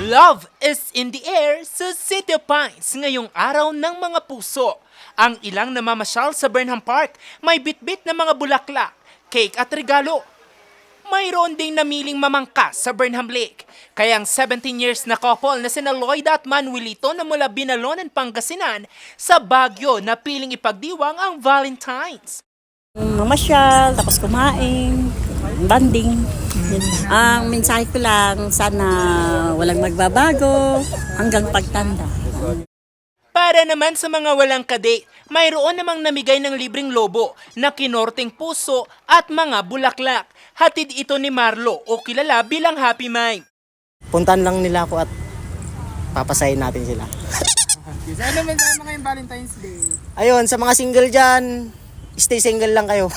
Love is in the air sa City of Pines ngayong araw ng mga puso. Ang ilang namamasyal sa Burnham Park may bitbit na mga bulaklak, cake at regalo. Mayroon ding namiling mamangka sa Burnham Lake. Kaya ang 17 years na couple na sina Lloyd at Manuelito na mula Binalonan, Pangasinan sa Baguio na piling ipagdiwang ang Valentine's. Mamasyal, tapos kumain, banding. Ang mensahe ko lang, sana walang magbabago hanggang pagtanda. Para naman sa mga walang kadate, mayroon namang namigay ng libreng lobo na kinorting puso at mga bulaklak. Hatid ito ni Marlo o kilala bilang Happy Mind. Puntahan lang nila ako at papasahin natin sila. Ano mensahe mo ngayong Valentine's Day? Ayun, sa mga single dyan, stay single lang kayo.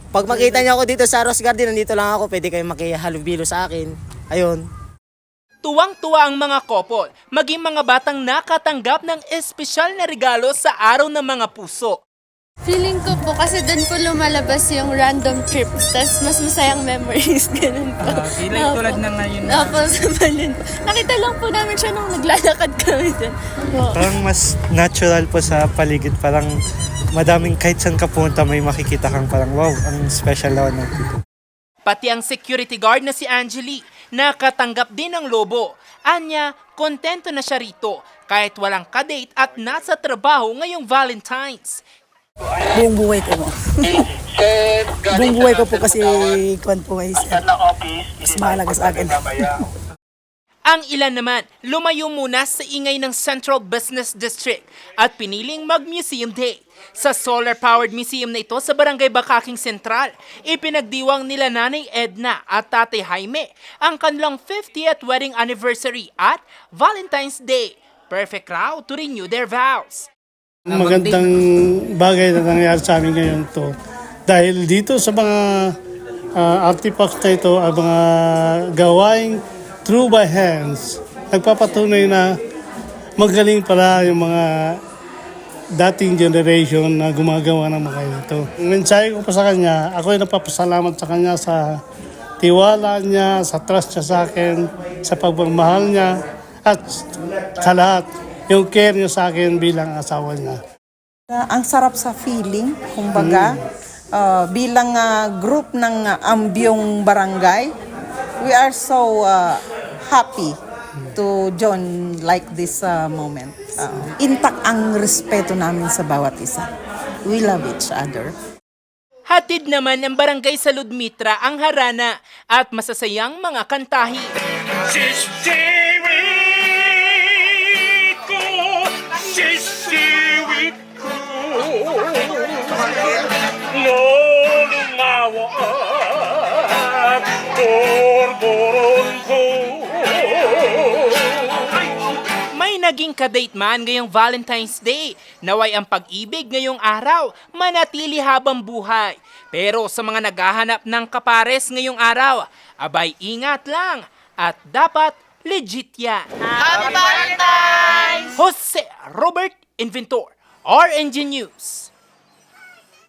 Pag makita niyo ako dito sa Rose Garden, nandito lang ako, pwede kayo makihalubilo sa akin. Ayun. Tuwang-tuwa ang mga couple, maging mga batang nakatanggap ng espesyal na regalo sa araw ng mga puso. Feeling ko po kasi doon po lumalabas yung random trips, tas mas masayang memories, ganun po. Tulad na ngayon. Opo, sa Balin. Nakita lang po namin siya nung naglalakad kami doon. Parang mas natural po sa paligid. Parang madaming kahit saan ka punta may makikita kang parang wow, ang special daw na. Pati ang security guard na si Angeli, nakatanggap din ng lobo. Anya, kontento na siya rito kahit walang kadate at nasa trabaho ngayong Valentine's. Buong buhay ko mo. Buong buhay ko po kasi kwan po ay mas mahalaga sa akin. Ang ilan naman, lumayo muna sa ingay ng Central Business District at piniling mag-museum day. Sa solar-powered museum na ito sa Barangay Bakaking Sentral, ipinagdiwang nila Nanay Edna at Tatay Jaime ang kanilang 50th wedding anniversary at Valentine's Day. Perfect crowd to renew their vows. Magandang bagay na nangyari sa amin ngayon to. Dahil dito sa mga artifacts na ito, ang mga gawaing true by hands, nagpapatunay na magaling pala yung mga dating generation na gumagawa ng mga ito. Ang mensahe ko pa sa kanya, ako ay napapasalamat sa kanya sa tiwala niya, sa trust niya sa akin, sa pagmamahal niya, at sa lahat, yung care niya sa akin bilang asawa niya. Ang sarap sa feeling, kumbaga, bilang group ng Ambyong Barangay, we are so happy to join like this moment. Intact ang respeto namin sa bawat isa. We love each other. Hatid naman ng Barangay Salud Mitra ang harana at masasayang mga kantahi. May naging kadate man ngayong Valentine's Day. Naway ang pag-ibig ngayong araw manatili habang buhay. Pero sa mga naghahanap ng kapares ngayong araw, abay ingat lang at dapat legit yan. Happy Valentine's! Jose Robert Inventor, RNG News.